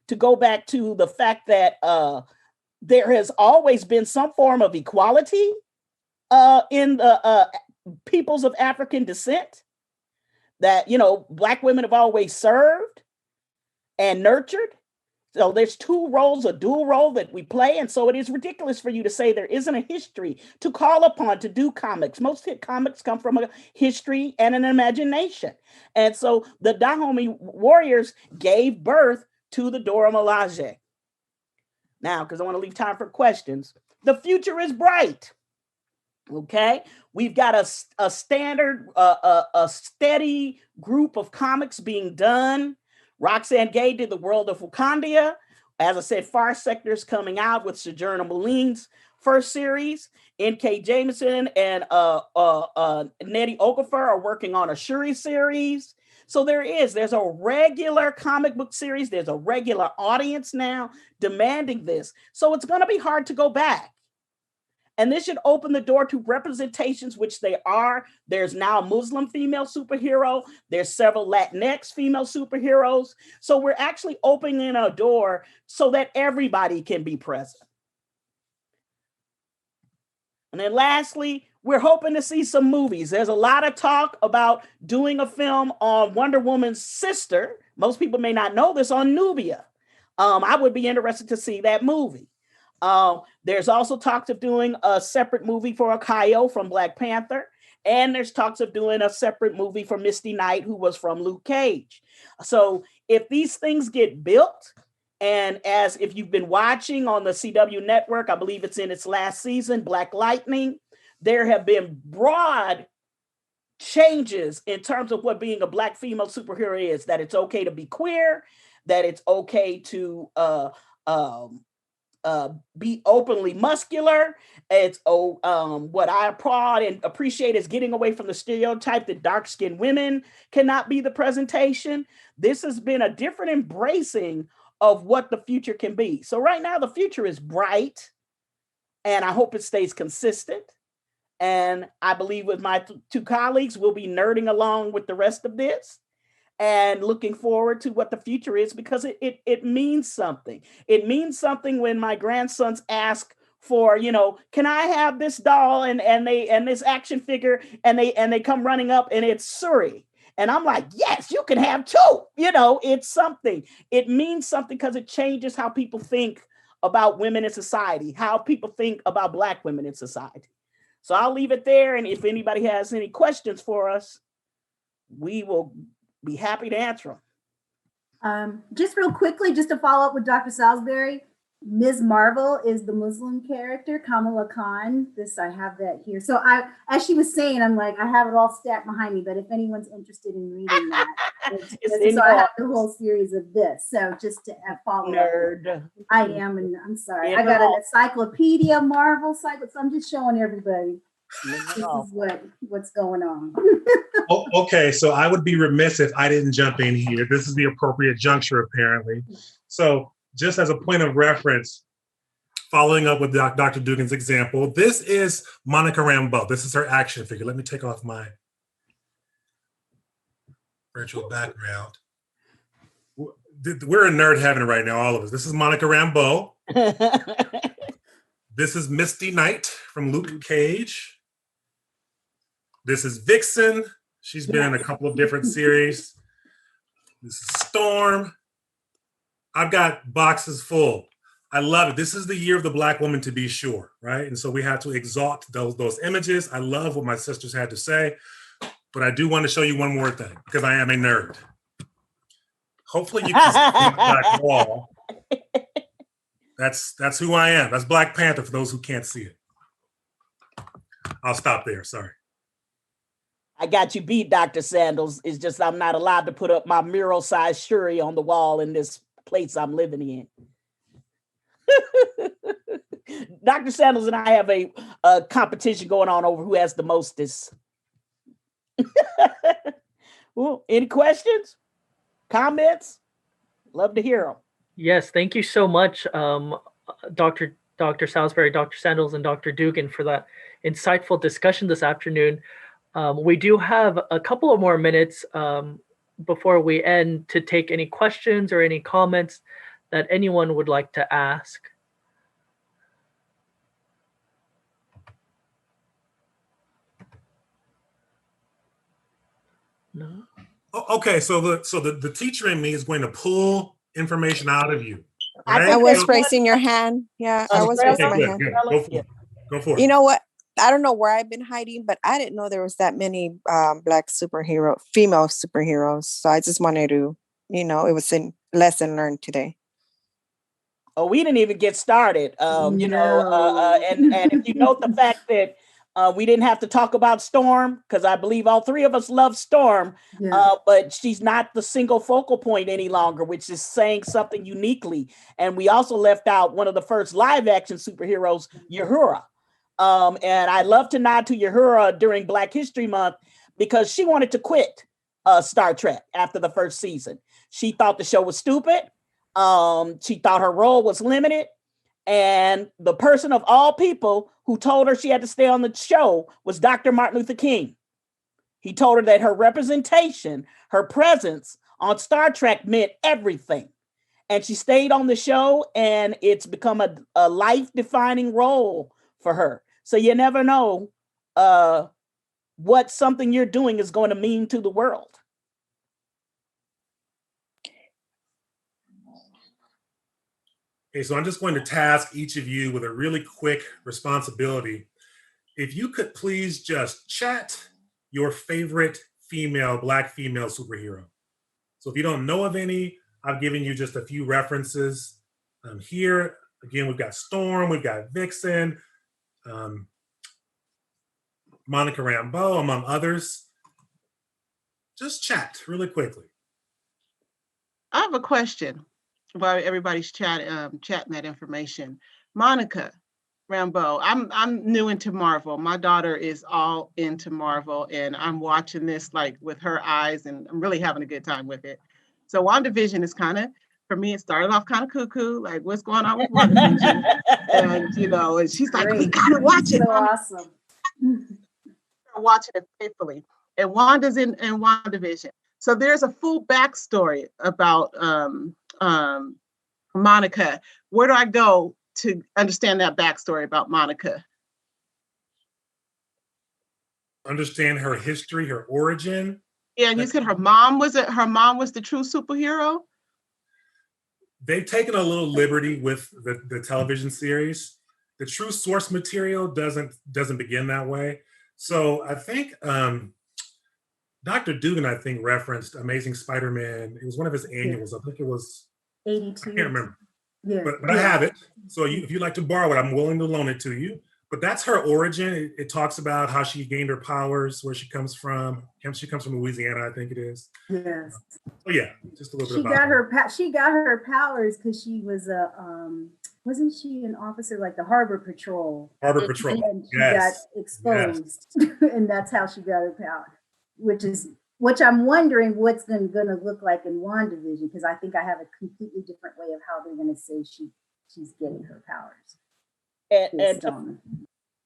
to go back to the fact that there has always been some form of equality in the peoples of African descent. That, you know, Black women have always served and nurtured. So there's two roles, a dual role that we play. And so it is ridiculous for you to say there isn't a history to call upon to do comics. Most comics come from a history and an imagination. And so the Dahomey warriors gave birth to the Dora Milaje. Now, because I want to leave time for questions, the future is bright. Okay, we've got a standard, a steady group of comics being done. Roxanne Gay did The World of Wakandia. As I said, Far Sector's coming out with Sojourner Moline's first series. N.K. Jameson and Nnedi Okorafor are working on a Shuri series. So there's a regular comic book series. There's a regular audience now demanding this. So it's going to be hard to go back. And this should open the door to representations, which they are. There's now a Muslim female superhero. There's several Latinx female superheroes. So we're actually opening a door so that everybody can be present. And then lastly, we're hoping to see some movies. There's a lot of talk about doing a film on Wonder Woman's sister. Most people may not know this, on Nubia. I would be interested to see that movie. There's also talks of doing a separate movie for Akayo from Black Panther. And there's talks of doing a separate movie for Misty Knight, who was from Luke Cage. So if these things get built, and as if you've been watching on the CW network, I believe it's in its last season, Black Lightning, there have been broad changes in terms of what being a Black female superhero is, that it's okay to be queer, that it's okay to be openly muscular. It's what I applaud and appreciate is getting away from the stereotype that dark-skinned women cannot be the presentation. This has been a different embracing of what the future can be. So right now the future is bright, and I hope it stays consistent. And I believe with my two colleagues, we'll be nerding along with the rest of this and looking forward to what the future is, because it means something. It means something when my grandsons ask for, you know, can I have this doll and this action figure, and they come running up and it's Suri. And I'm like, yes, you can have two. You know, it's something. It means something because it changes how people think about women in society, how people think about Black women in society. So I'll leave it there. And if anybody has any questions for us, we will be happy to answer them. Just real quickly, just to follow up with Dr. Salisbury, Ms. Marvel is the Muslim character, Kamala Khan. I have that here. So as she was saying, I'm like, I have it all stacked behind me, but if anyone's interested in reading that, so I have the whole series of this. So just to follow Nerd. up. I am, and I'm sorry. I got an encyclopedia, Marvel cycle, so I'm just showing everybody. This is what's going on. Oh, okay, so I would be remiss if I didn't jump in here. This is the appropriate juncture, apparently. So just as a point of reference, following up with Dr. Dugan's example, this is Monica Rambeau. This is her action figure. Let me take off my virtual background. We're in nerd heaven right now, all of us. This is Monica Rambeau. This is Misty Knight from Luke Cage. This is Vixen. She's been in a couple of different series. This is Storm. I've got boxes full. I love it. This is the year of the Black woman, to be sure, right? And so we have to exalt those images. I love what my sisters had to say, but I do want to show you one more thing because I am a nerd. Hopefully you can see the black wall. That's who I am. That's Black Panther for those who can't see it. I'll stop there. Sorry. I got you beat, Dr. Sandals. It's just I'm not allowed to put up my mural-sized Shuri on the wall in this place I'm living in. Dr. Sandals and I have a competition going on over who has the mostest. Well, any questions? Comments? Love to hear them. Yes, thank you so much, Dr. Salisbury, Dr. Sandals, and Dr. Dugan for that insightful discussion this afternoon. We do have a couple of more minutes before we end to take any questions or any comments that anyone would like to ask. No. Okay, so the teacher in me is going to pull information out of you. Right? I was raising your hand. Yeah, I was raising my hand. Go for it. You know what? I don't know where I've been hiding, but I didn't know there was that many Black female superheroes. So I just wanted to, it was a lesson learned today. Oh, we didn't even get started. And if you note the fact that we didn't have to talk about Storm, because I believe all three of us love Storm, but she's not the single focal point any longer, which is saying something uniquely. And we also left out one of the first live action superheroes, Uhura. And I love to nod to Uhura during Black History Month because she wanted to quit Star Trek after the first season. She thought the show was stupid. She thought her role was limited. And the person of all people who told her she had to stay on the show was Dr. Martin Luther King. He told her that her representation, her presence on Star Trek meant everything. And she stayed on the show, and it's become a life-defining role for her. So you never know what something you're doing is going to mean to the world. Okay, so I'm just going to task each of you with a really quick responsibility. If you could please just chat your favorite Black female superhero. So if you don't know of any, I've given you just a few references here. Again, we've got Storm, we've got Vixen, Monica Rambeau, among others. Just chat really quickly. I have a question while everybody's chatting that information. Monica Rambeau, I'm new into Marvel. My daughter is all into Marvel, and I'm watching this like with her eyes, and I'm really having a good time with it. So WandaVision is kind of, for me, it started off kind of cuckoo, like what's going on with WandaVision? And she's like, we gotta watch it. So awesome. Watching it faithfully. And Wanda's in WandaVision. So there's a full backstory about Monica. Where do I go to understand that backstory about Monica? Understand her history, her origin. Yeah, and you said her mom was the true superhero? They've taken a little liberty with the television series. The true source material doesn't begin that way. So I think Dr. Dugan, referenced Amazing Spider-Man. It was one of his annuals. I think it was 82. I can't remember. Yeah. But I have it. So if you'd like to borrow it, I'm willing to loan it to you. But that's her origin. It talks about how she gained her powers, where she comes from. She comes from Louisiana, I think it is. Yes. Oh yeah, just a little bit She got her powers because she was a wasn't she an officer like the Harbor Patrol? Harbor Patrol. And she Yes. got exposed, and that's how she got her power. Which I'm wondering what's going to look like in WandaVision, because I think I have a completely different way of how they're going to say she's getting her powers. And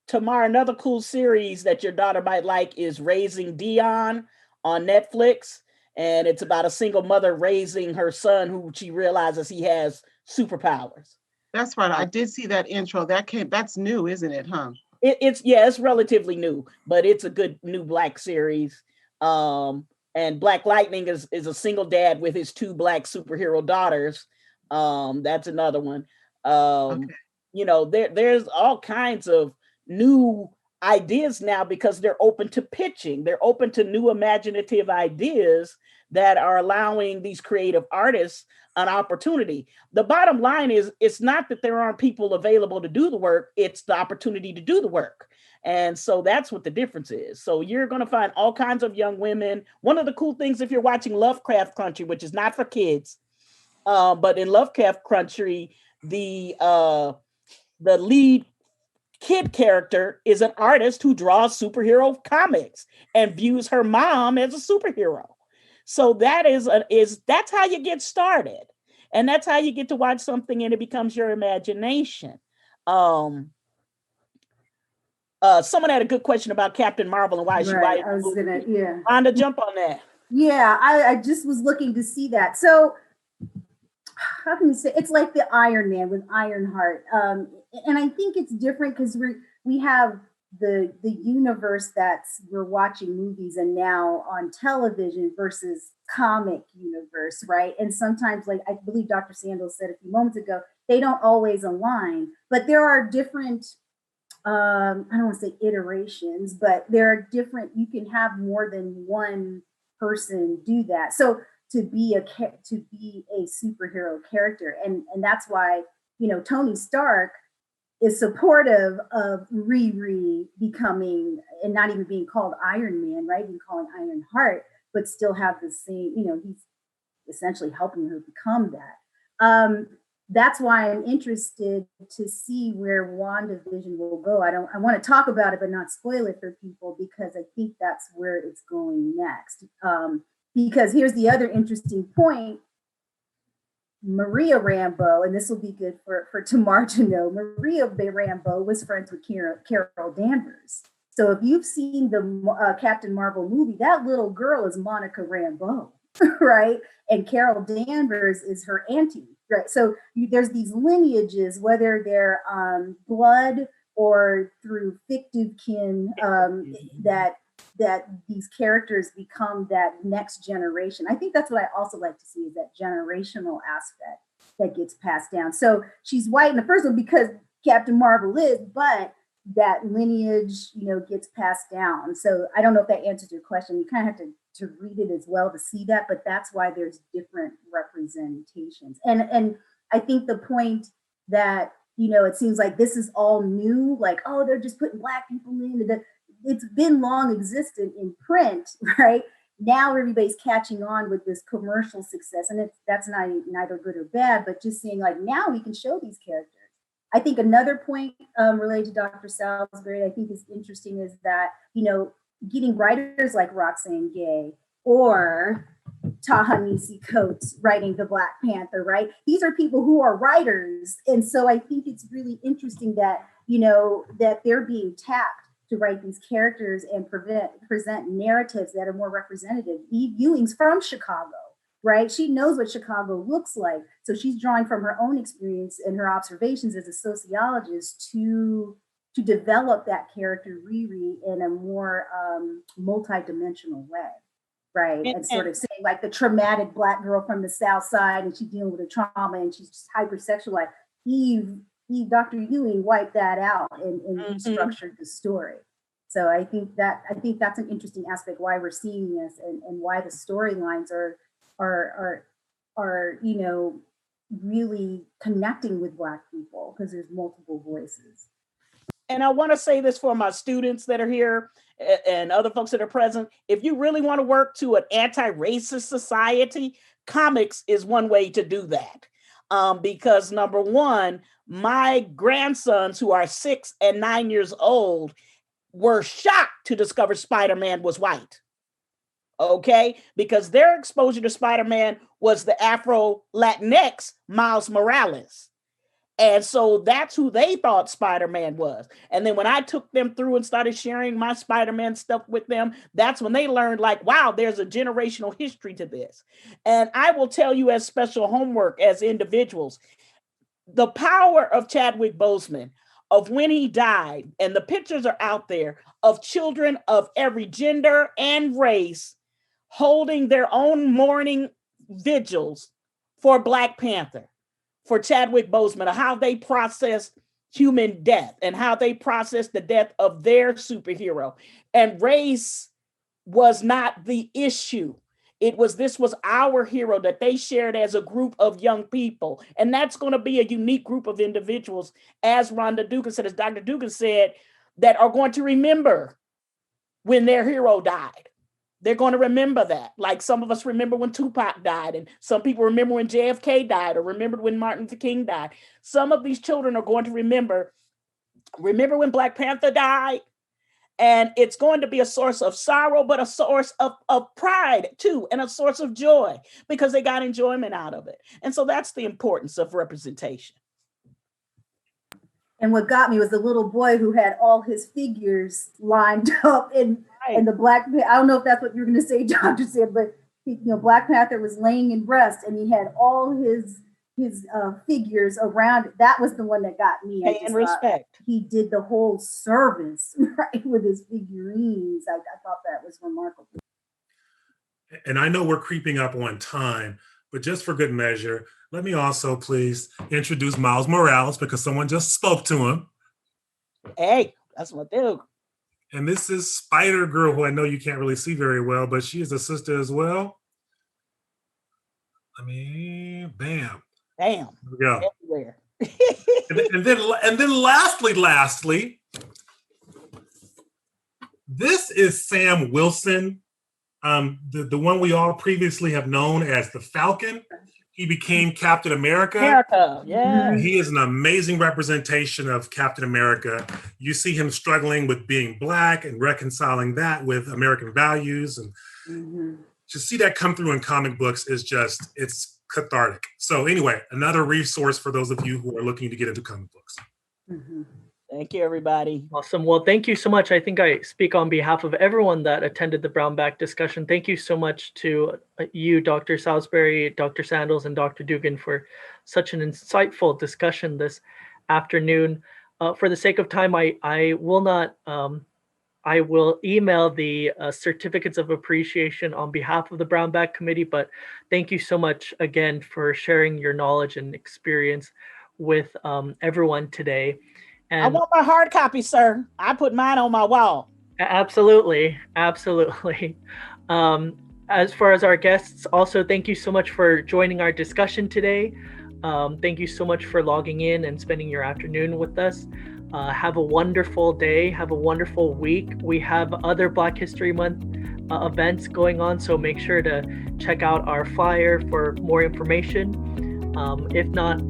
Tamar, another cool series that your daughter might like is Raising Dion on Netflix. And it's about a single mother raising her son who she realizes he has superpowers. That's right. I did see that intro. That's new, isn't it, huh? It's relatively new, but it's a good new Black series. And Black Lightning is a single dad with his 2 Black superhero daughters. That's another one. Okay. You know, there's all kinds of new ideas now because they're open to pitching. They're open to new imaginative ideas that are allowing these creative artists an opportunity. The bottom line is, it's not that there aren't people available to do the work, it's the opportunity to do the work. And so that's what the difference is. So you're going to find all kinds of young women. One of the cool things, if you're watching Lovecraft Country, which is not for kids, but in Lovecraft Country, the lead kid character is an artist who draws superhero comics and views her mom as a superhero. So that's how you get started. And that's how you get to watch something and it becomes your imagination. Someone had a good question about Captain Marvel and why she right. I was gonna, yeah. Rhonda, jump on that. Yeah, I just was looking to see that. So how can you say, it's like the Iron Man with Ironheart. And I think it's different because we have the universe we're watching movies and now on television versus comic universe, right? And sometimes, like I believe Dr. Sandals said a few moments ago, they don't always align, but there are different, I don't want to say iterations, but there are different, you can have more than one person do that. So to be a superhero character, and that's why, Tony Stark is supportive of Riri becoming, and not even being called Iron Man, right? Being called Ironheart, but still have the same, he's essentially helping her become that. That's why I'm interested to see where WandaVision will go. I want to talk about it, but not spoil it for people, because I think that's where it's going next. Because here's the other interesting point. Maria Rambeau, and this will be good for Tamar to know, Maria Rambeau was friends with Carol Danvers. So if you've seen the Captain Marvel movie, that little girl is Monica Rambeau, right? And Carol Danvers is her auntie, right? So there's these lineages, whether they're blood or through fictive kin, that these characters become that next generation. I think that's what I also like to see, is that generational aspect that gets passed down. So she's white in the first one because Captain Marvel is, but that lineage, gets passed down. So I don't know if that answers your question. You kind of have to read it as well to see that, but that's why there's different representations. And I think the point that, it seems like this is all new, like, oh, they're just putting Black people in. It's been long existent in print, right? Now everybody's catching on with this commercial success, and that's neither good or bad, but just saying, like, now we can show these characters. I think another point related to Dr. Salisbury I think is interesting is that, getting writers like Roxane Gay or Ta-Nehisi Coates writing the Black Panther, right? These are people who are writers. And so I think it's really interesting that, that they're being tapped to write these characters and present narratives that are more representative. Eve Ewing's from Chicago, right? She knows what Chicago looks like. So she's drawing from her own experience and her observations as a sociologist to develop that character Riri in a more multi-dimensional way, right? And sort of saying, like, the traumatic Black girl from the South Side, and she's dealing with a trauma and she's just hypersexualized. Eve, Dr. Ewing wiped that out and restructured the story. So I think that's an interesting aspect why we're seeing this and why the storylines are really connecting with Black people, because there's multiple voices. And I want to say this for my students that are here and other folks that are present. If you really want to work to an anti-racist society, comics is one way to do that. because number one, my grandsons who are 6 and 9 years old were shocked to discover Spider-Man was white. Okay, because their exposure to Spider-Man was the Afro-Latinx Miles Morales. And so that's who they thought Spider-Man was. And then when I took them through and started sharing my Spider-Man stuff with them, that's when they learned, like, wow, there's a generational history to this. And I will tell you, as special homework, as individuals, the power of Chadwick Boseman, of when he died, and the pictures are out there of children of every gender and race holding their own mourning vigils for Black Panther, for Chadwick Boseman, of how they process human death and how they process the death of their superhero. And race was not the issue. This was our hero that they shared as a group of young people. And that's going to be a unique group of individuals, as Rhonda Dugan said, as Dr. Dugan said, that are going to remember when their hero died. They're going to remember that. Like some of us remember when Tupac died, and some people remember when JFK died, or remembered when Martin Luther King died. Some of these children are going to remember when Black Panther died. And it's going to be a source of sorrow, but a source of pride too, and a source of joy, because they got enjoyment out of it. And so that's the importance of representation. And what got me was the little boy who had all his figures lined up in the Black Panther. I don't know if that's what you're going to say, Dr. Sid, but Black Panther was laying in rest, and he had all his figures around it. That was the one that got me. And respect. He did the whole service, right, with his figurines. I thought that was remarkable. And I know we're creeping up on time, but just for good measure, let me also please introduce Miles Morales, because someone just spoke to him. Hey, that's what they do. And this is Spider Girl, who I know you can't really see very well, but she is a sister as well. I mean, bam. Bam. There we go. Everywhere. and then lastly, this is Sam Wilson, the one we all previously have known as the Falcon. He became Captain America. Yeah. He is an amazing representation of Captain America. You see him struggling with being Black and reconciling that with American values. And to see that come through in comic books is just, it's cathartic. So anyway, another resource for those of you who are looking to get into comic books. Thank you, everybody. Awesome. Well, thank you so much. I think I speak on behalf of everyone that attended the Brown Bag discussion. Thank you so much to you, Dr. Salisbury, Dr. Sandals, and Dr. Dugan for such an insightful discussion this afternoon. For the sake of time, I will not. I will email the certificates of appreciation on behalf of the Brown Bag Committee. But thank you so much again for sharing your knowledge and experience with everyone today. And I want my hard copy, sir. I put mine on my wall. Absolutely. Absolutely. As far as our guests, also, thank you so much for joining our discussion today. Thank you so much for logging in and spending your afternoon with us. Have a wonderful day. Have a wonderful week. We have other Black History Month events going on, so make sure to check out our flyer for more information. If not,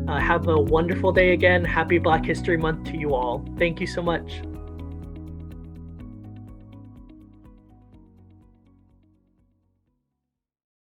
have a wonderful day again. Happy Black History Month to you all. Thank you so much.